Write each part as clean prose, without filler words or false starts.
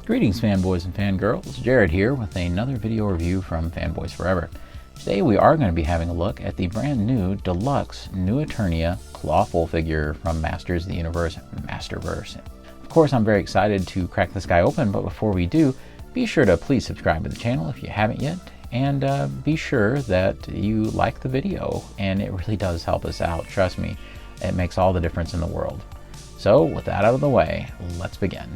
Greetings fanboys and fangirls, Jared here with another video review from Fanboys Forever. Today we are going to be having a look at the brand new deluxe new Eternia Clawful figure from Masters of the Universe Masterverse. Of course I'm very excited to crack this guy open, but before we do, be sure to please subscribe to the channel if you haven't yet, and be sure that you like the video, and it really does help us out, trust me, it makes all the difference in the world. So with that out of the way, let's begin.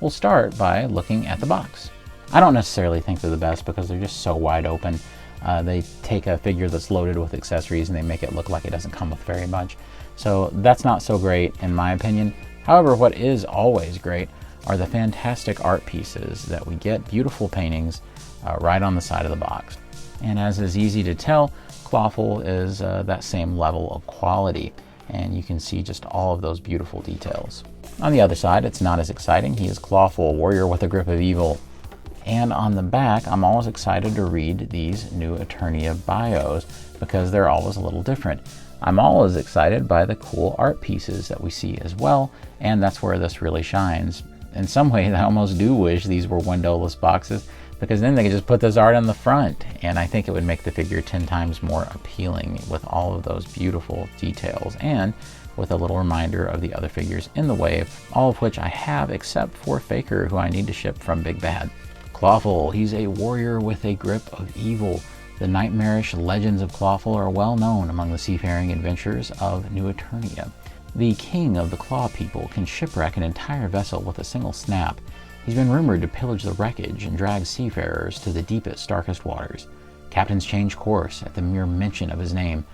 We'll start by looking at the box. I don't necessarily think they're the best because they're just so wide open. They take a figure that's loaded with accessories and they make it look like it doesn't come with very much. So that's not so great in my opinion. However, what is always great are the fantastic art pieces that we get, beautiful paintings right on the side of the box. And as is easy to tell, Clawful is that same level of quality, and you can see just all of those beautiful details. On the other side, it's not as exciting. He is Clawful, warrior with a grip of evil. And on the back, I'm always excited to read these new Eternia bios because they're always a little different. I'm always excited by the cool art pieces that we see as well, and that's where this really shines. In some ways, I almost do wish these were windowless boxes because then they could just put this art on the front, and I think it would make the figure 10 times more appealing with all of those beautiful details and with a little reminder of the other figures in the wave, all of which I have except for Faker, who I need to ship from Big Bad. Clawful, he's a warrior with a grip of evil. The nightmarish legends of Clawful are well known among the seafaring adventurers of New Eternia. The king of the Claw people can shipwreck an entire vessel with a single snap. He's been rumored to pillage the wreckage and drag seafarers to the deepest, darkest waters. Captains change course at the mere mention of his name,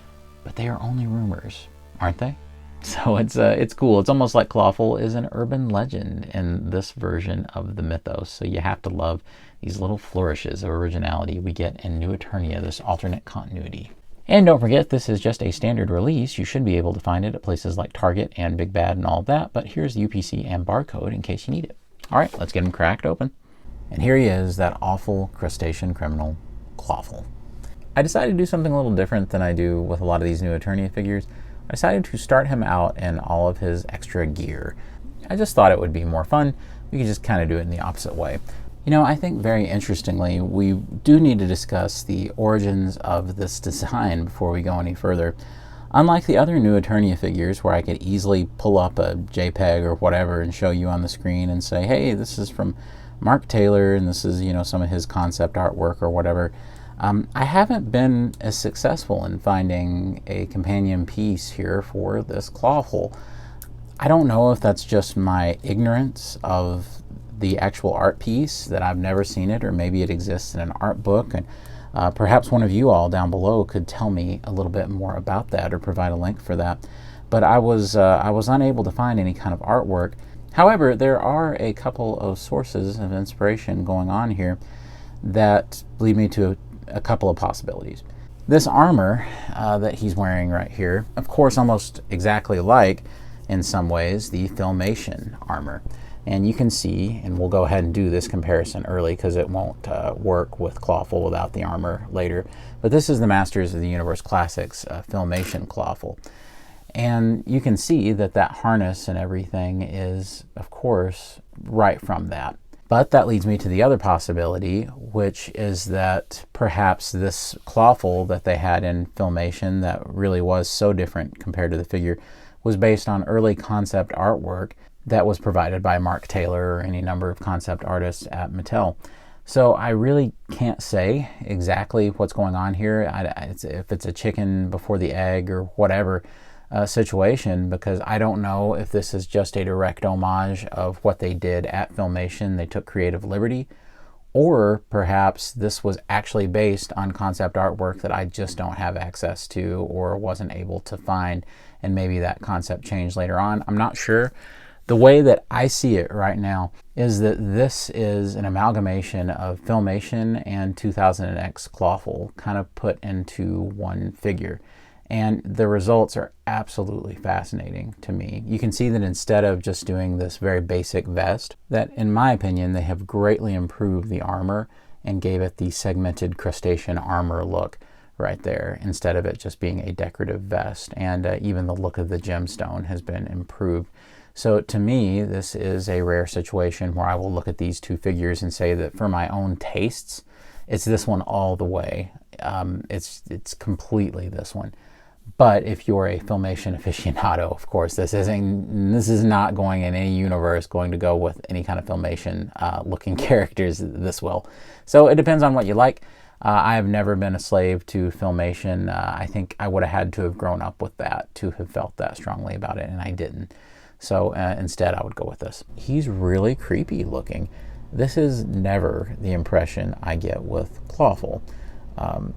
but they are only rumors, aren't they? So it's cool. It's almost like Clawful is an urban legend in this version of the mythos. So you have to love these little flourishes of originality we get in New Eternia, this alternate continuity. And don't forget, this is just a standard release. You should be able to find it at places like Target and Big Bad and all of that. But here's the UPC and barcode in case you need it. All right, let's get him cracked open. And here he is, that awful crustacean criminal, Clawful. I decided to do something a little different than I do with a lot of these New Eternia figures. I decided to start him out in all of his extra gear. I just thought it would be more fun. We could just kind of do it in the opposite way. You know, I think very interestingly, we do need to discuss the origins of this design before we go any further. Unlike the other New Eternia figures where I could easily pull up a JPEG or whatever and show you on the screen and say, hey, this is from Mark Taylor and this is, you know, some of his concept artwork or whatever. I haven't been as successful in finding a companion piece here for this Clawful. I don't know if that's just my ignorance of the actual art piece, that I've never seen it, or maybe it exists in an art book, and perhaps one of you all down below could tell me a little bit more about that or provide a link for that. But I was unable to find any kind of artwork. However, there are a couple of sources of inspiration going on here that lead me to a couple of possibilities. This armor that he's wearing right here, of course, almost exactly like, in some ways, the Filmation armor. And you can see, and we'll go ahead and do this comparison early because it won't work with Clawful without the armor later. But this is the Masters of the Universe Classics Filmation Clawful. And you can see that that harness and everything is, of course, right from that. But that leads me to the other possibility, which is that perhaps this Clawful that they had in Filmation that really was so different compared to the figure was based on early concept artwork that was provided by Mark Taylor or any number of concept artists at Mattel. So I really can't say exactly what's going on here, if it's a chicken before the egg or whatever situation, because I don't know if this is just a direct homage of what they did at Filmation. They took creative liberty, or perhaps this was actually based on concept artwork that I just don't have access to or wasn't able to find, and maybe that concept changed later on. I'm not sure. The way that I see it right now is that this is an amalgamation of Filmation and 2000X Clawful kind of put into one figure. And the results are absolutely fascinating to me. You can see that instead of just doing this very basic vest, that in my opinion, they have greatly improved the armor and gave it the segmented crustacean armor look right there, instead of it just being a decorative vest. And even the look of the gemstone has been improved. So to me, this is a rare situation where I will look at these two figures and say that for my own tastes, it's this one all the way. It's completely this one. But if you're a Filmation aficionado, of course, this is not going in any universe going to go with any kind of Filmation looking characters. This will. So it depends on what you like. I have never been a slave to Filmation. I think I would have had to have grown up with that to have felt that strongly about it, and I didn't. So instead, I would go with this. He's really creepy looking. This is never the impression I get with Clawful,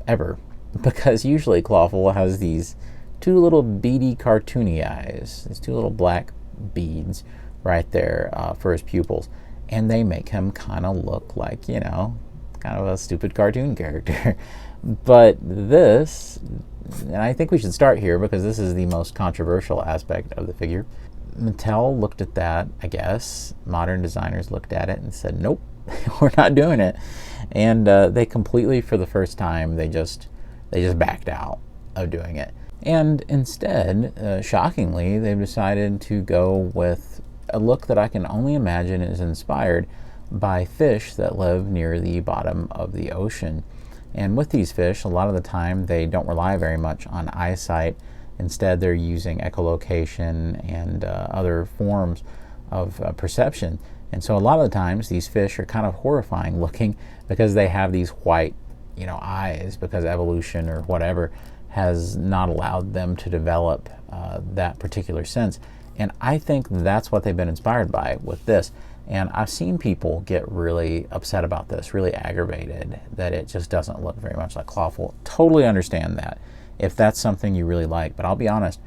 ever. Because usually Clawful has these two little beady cartoony eyes, these two little black beads right there for his pupils, and they make him kind of look like, you know, kind of a stupid cartoon character. But this, and I think we should start here because this is the most controversial aspect of the figure. Mattel looked at that, I guess. Modern designers looked at it and said, nope, we're not doing it. And they completely, for the first time, they just backed out of doing it. And instead, shockingly, they've decided to go with a look that I can only imagine is inspired by fish that live near the bottom of the ocean. And with these fish, a lot of the time, they don't rely very much on eyesight. Instead, they're using echolocation and other forms of perception. And so a lot of the times, these fish are kind of horrifying looking because they have these white, you know, eyes, because evolution or whatever has not allowed them to develop that particular sense. And I think that's what they've been inspired by with this. And I've seen people get really upset about this, really aggravated that it just doesn't look very much like Clawful. Totally understand that if that's something you really like. But I'll be honest,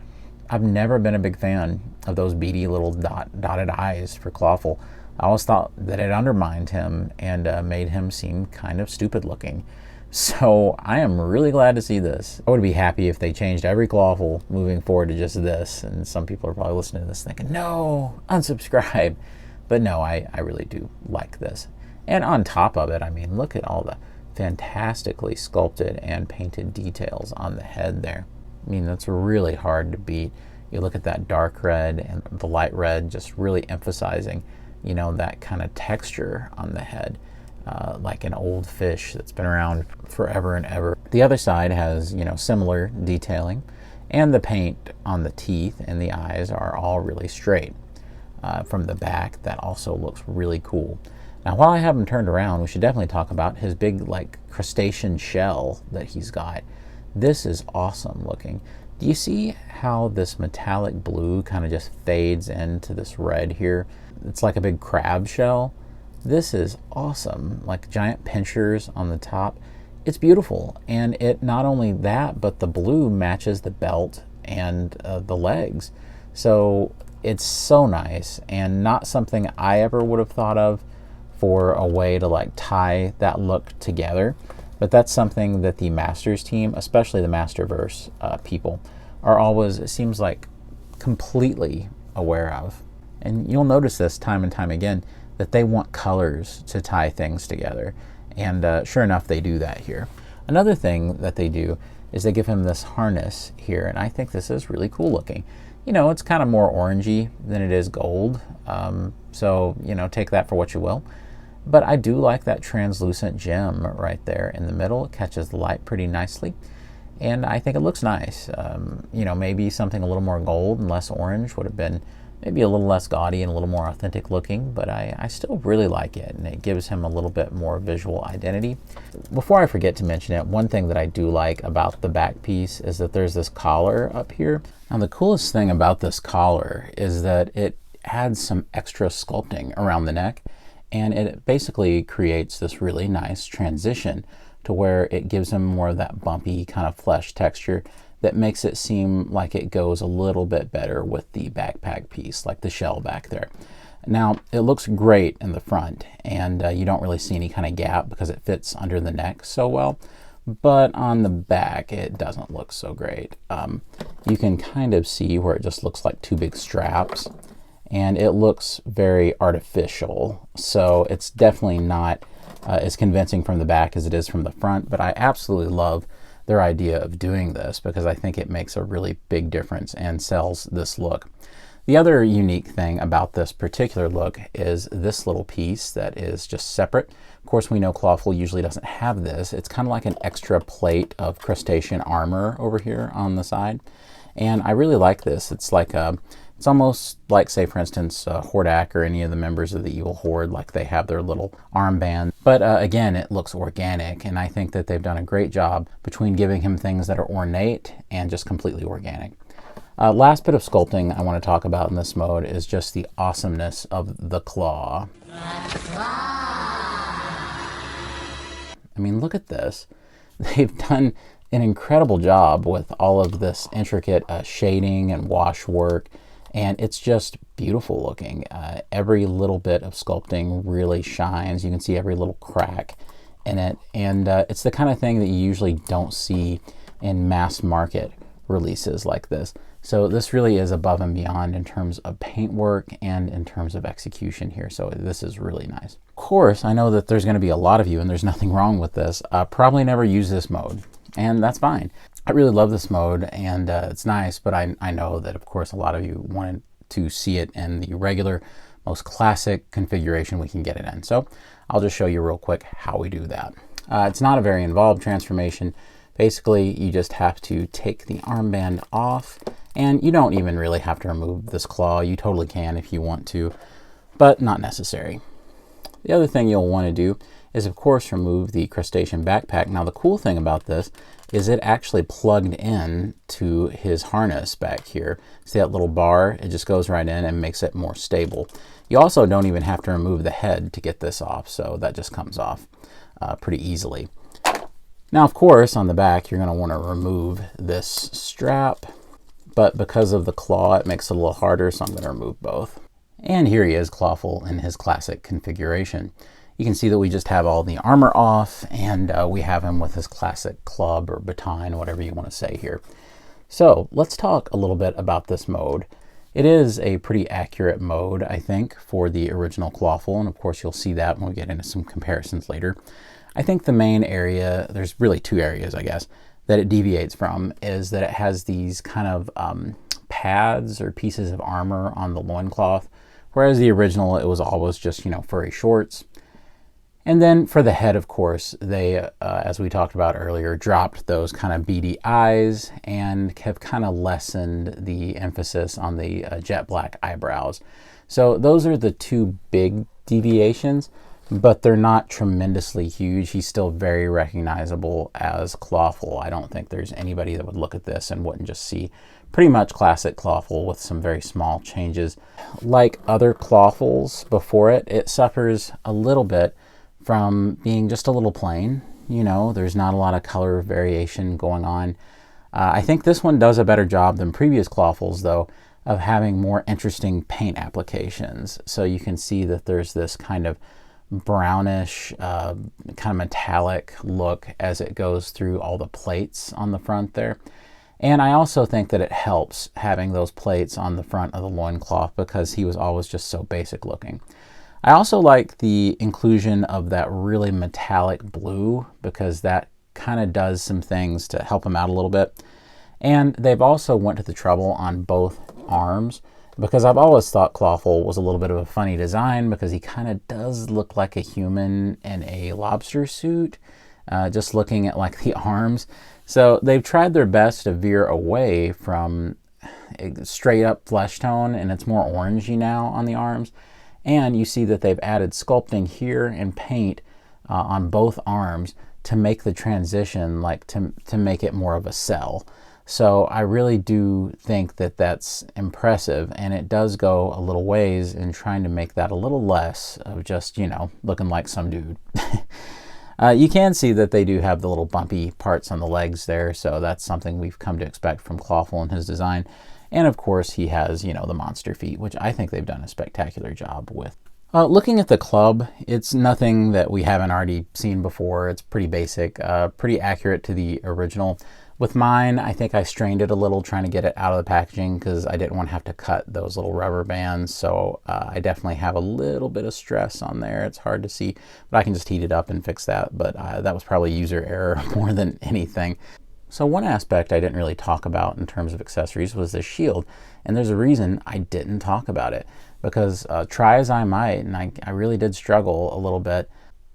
I've never been a big fan of those beady little dotted eyes for Clawful. I always thought that it undermined him and made him seem kind of stupid looking. So I am really glad to see this. I would be happy if they changed every Clawful moving forward to just this. And some people are probably listening to this thinking, no, unsubscribe. But no, I really do like this. And on top of it, I mean, look at all the fantastically sculpted and painted details on the head there. I mean, that's really hard to beat. You look at that dark red and the light red just really emphasizing, you know, that kind of texture on the head. Like an old fish that's been around forever and ever. The other side has, you know, similar detailing, and the paint on the teeth and the eyes are all really straight. From the back, that also looks really cool. Now, while I have him turned around, we should definitely talk about his big, like, crustacean shell that he's got. This is awesome looking. Do you see how this metallic blue kind of just fades into this red here? It's like a big crab shell. This is awesome, like giant pinchers on the top. It's beautiful, and it not only that, but the blue matches the belt and the legs. So it's so nice, and not something I ever would have thought of for a way to like tie that look together. But that's something that the Masters team, especially the Masterverse people, are always, it seems like, completely aware of. And you'll notice this time and time again, that they want colors to tie things together. And sure enough, they do that here. Another thing that they do is they give him this harness here, and I think this is really cool looking. You know, it's kind of more orangey than it is gold, so, you know, take that for what you will. But I do like that translucent gem right there in the middle. It catches the light pretty nicely, and I think it looks nice. You know, maybe something a little more gold and less orange would have been maybe a little less gaudy and a little more authentic looking, but I still really like it, and it gives him a little bit more visual identity. Before I forget to mention it, one thing that I do like about the back piece is that there's this collar up here. Now, the coolest thing about this collar is that it adds some extra sculpting around the neck, and it basically creates this really nice transition to where it gives him more of that bumpy kind of flesh texture that makes it seem like it goes a little bit better with the backpack piece, like the shell back there. Now, it looks great in the front, and you don't really see any kind of gap because it fits under the neck so well, but on the back, it doesn't look so great. You can kind of see where it just looks like two big straps, and it looks very artificial, so it's definitely not as convincing from the back as it is from the front, but I absolutely love their idea of doing this, because I think it makes a really big difference and sells this look. The other unique thing about this particular look is this little piece that is just separate. Of course, we know Clawful usually doesn't have this. It's kind of like an extra plate of crustacean armor over here on the side. And I really like this. It's like it's almost like, say, for instance, Hordak or any of the members of the Evil Horde, like they have their little armband. But again, it looks organic, and I think that they've done a great job between giving him things that are ornate and just completely organic. Last bit of sculpting I want to talk about in this mode is just the awesomeness of the claw. I mean, look at this. They've done an incredible job with all of this intricate shading and wash work, and it's just beautiful looking. Every little bit of sculpting really shines. You can see every little crack in it, and it's the kind of thing that you usually don't see in mass market releases like this. So this really is above and beyond in terms of paint work and in terms of execution here. So this is really nice. Of course, I know that there's going to be a lot of you, and there's nothing wrong with this, probably never use this mode, and that's fine. I really love this mode, and it's nice, but I know that, of course, a lot of you wanted to see it in the regular, most classic configuration we can get it in. So I'll just show you real quick how we do that. It's not a very involved transformation. Basically, you just have to take the armband off, and you don't even really have to remove this claw. You totally can if you want to, but not necessary. The other thing you'll want to do is, of course, remove the crustacean backpack. Now, the cool thing about this is it actually plugged in to his harness back here. See that little bar? It just goes right in and makes it more stable. You also don't even have to remove the head to get this off, so that just comes off pretty easily. Now, of course, on the back, you're going to want to remove this strap, but because of the claw, it makes it a little harder, so I'm going to remove both. And here he is, Clawful, in his classic configuration. You can see that we just have all the armor off, and we have him with his classic club or baton, whatever you want to say here. So let's talk a little bit about this mode. It is a pretty accurate mode, I think, for the original Clawful, and of course you'll see that when we get into some comparisons later. I think the main area, there's really two areas, I guess, that it deviates from is that it has these kind of pads or pieces of armor on the loincloth, whereas the original, it was always just, furry shorts. And then for the head, of course, they, as we talked about earlier, dropped those kind of beady eyes and have kind of lessened the emphasis on the jet black eyebrows. So those are the two big deviations, but they're not tremendously huge. He's still very recognizable as Clawful. I don't think there's anybody that would look at this and wouldn't just see pretty much classic Clawful with some very small changes. Like other Clawfuls before it, it suffers a little bit from being just a little plain. There's not a lot of color variation going on. I think this one does a better job than previous Clawfuls, though, of having more interesting paint applications. So you can see that there's this kind of brownish, kind of metallic look as it goes through all the plates on the front there. And I also think that it helps having those plates on the front of the loincloth because he was always just so basic looking. I also like the inclusion of that really metallic blue because that kind of does some things to help him out a little bit. And they've also went to the trouble on both arms, because I've always thought Clawful was a little bit of a funny design because he kind of does look like a human in a lobster suit, just looking at like the arms. So they've tried their best to veer away from straight up flesh tone, and it's more orangey now on the arms. And you see that they've added sculpting here and paint on both arms to make the transition, like to make it more of a cell. So I really do think that that's impressive, and it does go a little ways in trying to make that a little less of just, looking like some dude. You can see that they do have the little bumpy parts on the legs there, so that's something we've come to expect from Clawful in his design. And of course he has, the monster feet, which I think they've done a spectacular job with. Looking at the club, it's nothing that we haven't already seen before. It's pretty basic, pretty accurate to the original. With mine, I think I strained it a little trying to get it out of the packaging because I didn't want to have to cut those little rubber bands. So I definitely have a little bit of stress on there. It's hard to see, but I can just heat it up and fix that. But that was probably user error more than anything. So one aspect I didn't really talk about in terms of accessories was the shield, and there's a reason I didn't talk about it, because try as I might, and I really did struggle a little bit,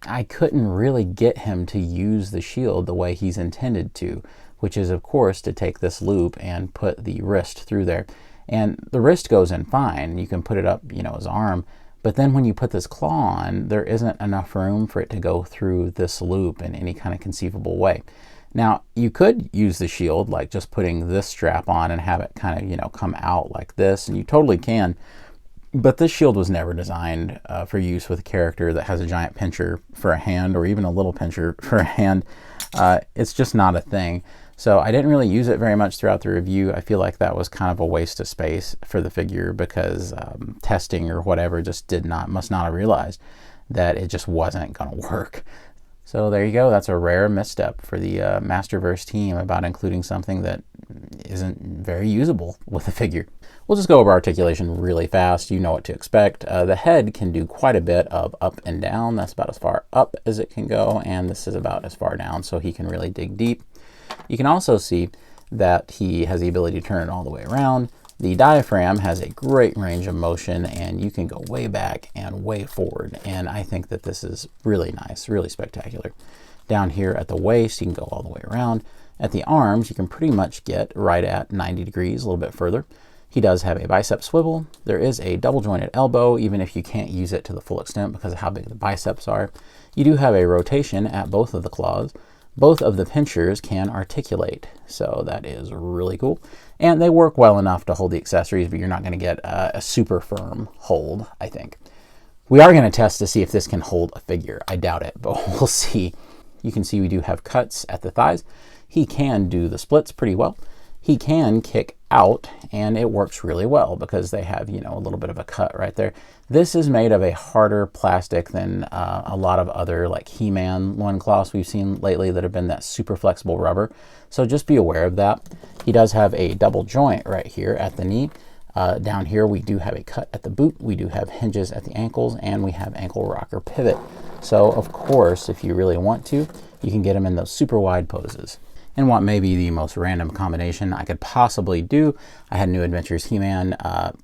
I couldn't really get him to use the shield the way he's intended to, which is of course to take this loop and put the wrist through there. And the wrist goes in fine, you can put it up, you know, his arm, but then when you put this claw on, there isn't enough room for it to go through this loop in any kind of conceivable way. Now, you could use the shield, like just putting this strap on and have it kind of, you know, come out like this, and you totally can. But this shield was never designed for use with a character that has a giant pincher for a hand, or even a little pincher for a hand. It's just not a thing. So I didn't really use it very much throughout the review. I feel like that was kind of a waste of space for the figure, because testing or whatever just must not have realized that it just wasn't going to work. So there you go. That's a rare misstep for the Masterverse team about including something that isn't very usable with a figure. We'll just go over articulation really fast. You know what to expect. The head can do quite a bit of up and down. That's about as far up as it can go, and this is about as far down, so he can really dig deep. You can also see that he has the ability to turn it all the way around. The diaphragm has a great range of motion, and you can go way back and way forward, and I think that this is really nice, really spectacular. Down here at the waist, you can go all the way around. At the arms, you can pretty much get right at 90 degrees, a little bit further. He does have a bicep swivel. There is a double jointed elbow, even if you can't use it to the full extent because of how big the biceps are. You do have a rotation at both of the claws. Both of the pinchers can articulate, so that is really cool. And they work well enough to hold the accessories, but you're not going to get a super firm hold, I think. We are going to test to see if this can hold a figure. I doubt it, but we'll see. You can see we do have cuts at the thighs. He can do the splits pretty well. He can kick out, and it works really well because they have, you know, a little bit of a cut right there. This is made of a harder plastic than a lot of other like He-Man loincloths we've seen lately that have been that super flexible rubber. So just be aware of that. He does have a double joint right here at the knee. Down here we do have a cut at the boot. We do have hinges at the ankles, and we have ankle rocker pivot. So of course, if you really want to, you can get him in those super wide poses. And what may be the most random combination I could possibly do, I had New Adventures He-Man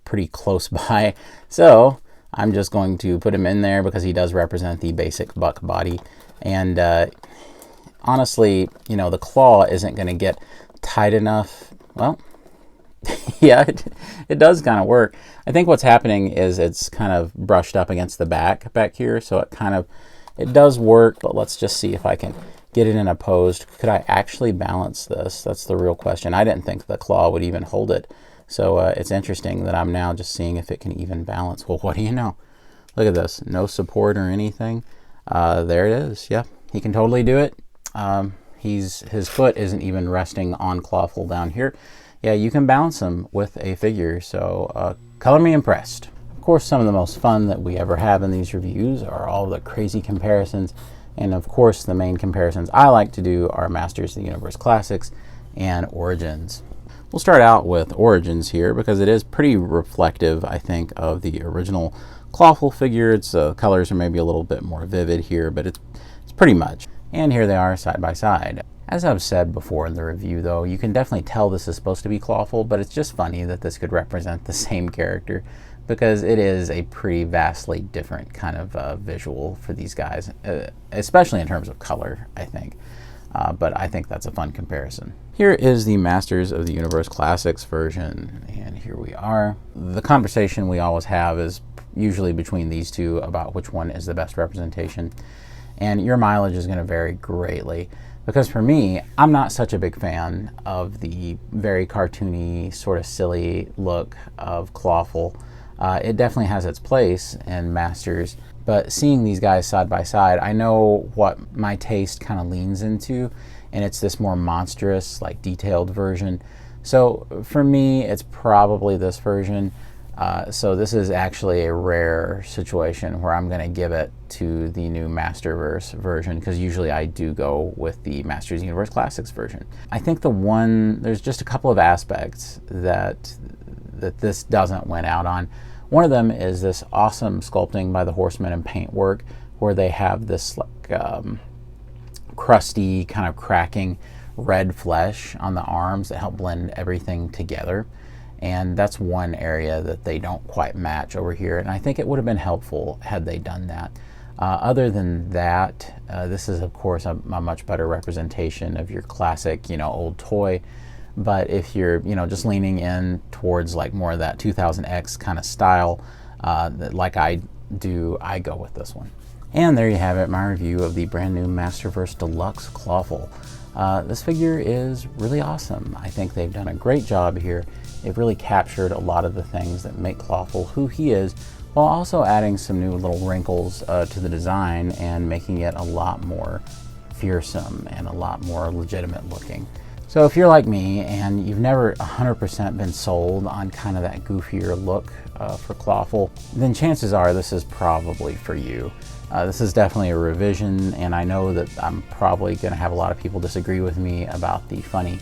pretty close by, so I'm just going to put him in there because he does represent the basic buck body. And honestly, you know, the claw isn't going to get tight enough. Well, yeah, it does kind of work. I think what's happening is it's kind of brushed up against the back here, so it does work, but let's just see if I can get it in a pose. Could I actually balance this? That's the real question. I didn't think the claw would even hold it. So it's interesting that I'm now just seeing if it can even balance. Well, what do you know? Look at this. No support or anything. There it is. Yeah, he can totally do it. His foot isn't even resting on Clawful down here. Yeah, you can balance him with a figure. So color me impressed. Of course, some of the most fun that we ever have in these reviews are all the crazy comparisons. And of course, the main comparisons I like to do are Masters of the Universe Classics and Origins. We'll start out with Origins here because it is pretty reflective, I think, of the original Clawful figure. Its colors are maybe a little bit more vivid here, but it's pretty much. And here they are side by side. As I've said before in the review, though, you can definitely tell this is supposed to be Clawful, but it's just funny that this could represent the same character, because it is a pretty vastly different kind of visual for these guys, especially in terms of color, I think. But I think that's a fun comparison. Here is the Masters of the Universe Classics version, and here we are. The conversation we always have is usually between these two about which one is the best representation, and your mileage is going to vary greatly. Because for me, I'm not such a big fan of the very cartoony, sort of silly look of Clawful. It definitely has its place in Masters, but seeing these guys side by side, I know what my taste kind of leans into, and it's this more monstrous, like detailed version. So for me, it's probably this version. So this is actually a rare situation where I'm going to give it to the new Masterverse version, because usually I do go with the Masters of the Universe Classics version. I think there's just a couple of aspects that this doesn't win out on. One of them is this awesome sculpting by the Horsemen and paintwork, where they have this like crusty kind of cracking red flesh on the arms that help blend everything together. And that's one area that they don't quite match over here. And I think it would have been helpful had they done that. Other than that, this is of course a much better representation of your classic, old toy. But if you're, just leaning in towards like more of that 2000X kind of style, like I do, I go with this one. And there you have it, my review of the brand new Masterverse Deluxe Clawful. This figure is really awesome. I think they've done a great job here. They've really captured a lot of the things that make Clawful who he is, while also adding some new little wrinkles to the design and making it a lot more fearsome and a lot more legitimate looking. So if you're like me and you've never 100% been sold on kind of that goofier look for Clawful, then chances are this is probably for you. This is definitely a revision, and I know that I'm probably going to have a lot of people disagree with me about the funny,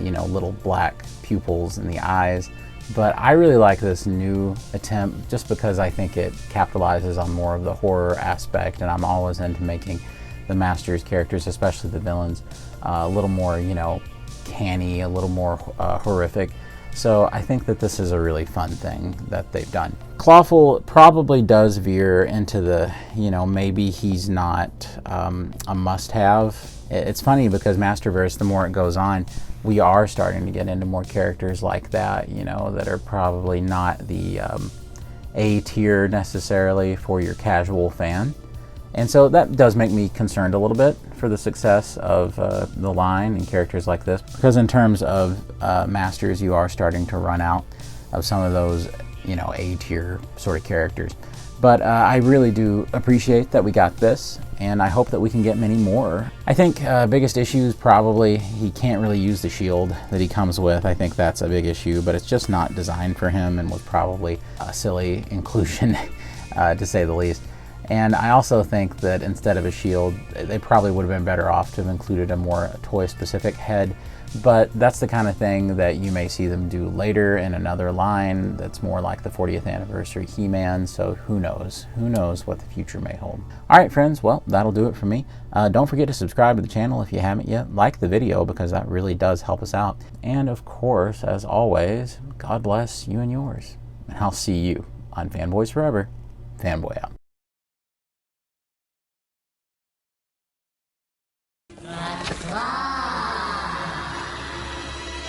little black pupils in the eyes. But I really like this new attempt just because I think it capitalizes on more of the horror aspect, and I'm always into making the Masters characters, especially the villains, a little more, canny, a little more horrific. So I think that this is a really fun thing that they've done. Clawful probably does veer into the, maybe he's not a must-have. It's funny because Masterverse, the more it goes on, we are starting to get into more characters like that, that are probably not the A tier necessarily for your casual fan. And so that does make me concerned a little bit for the success of the line and characters like this, because in terms of Masters, you are starting to run out of some of those, A tier sort of characters. But I really do appreciate that we got this, and I hope that we can get many more. I think biggest issue is probably he can't really use the shield that he comes with. I think that's a big issue, but it's just not designed for him and was probably a silly inclusion to say the least. And I also think that instead of a shield, they probably would have been better off to have included a more toy-specific head. But that's the kind of thing that you may see them do later in another line that's more like the 40th anniversary He-Man, so who knows? Who knows what the future may hold. Alright friends, well, that'll do it for me. Don't forget to subscribe to the channel if you haven't yet. Like the video because that really does help us out. And of course, as always, God bless you and yours. And I'll see you on Fanboys Forever. Fanboy out.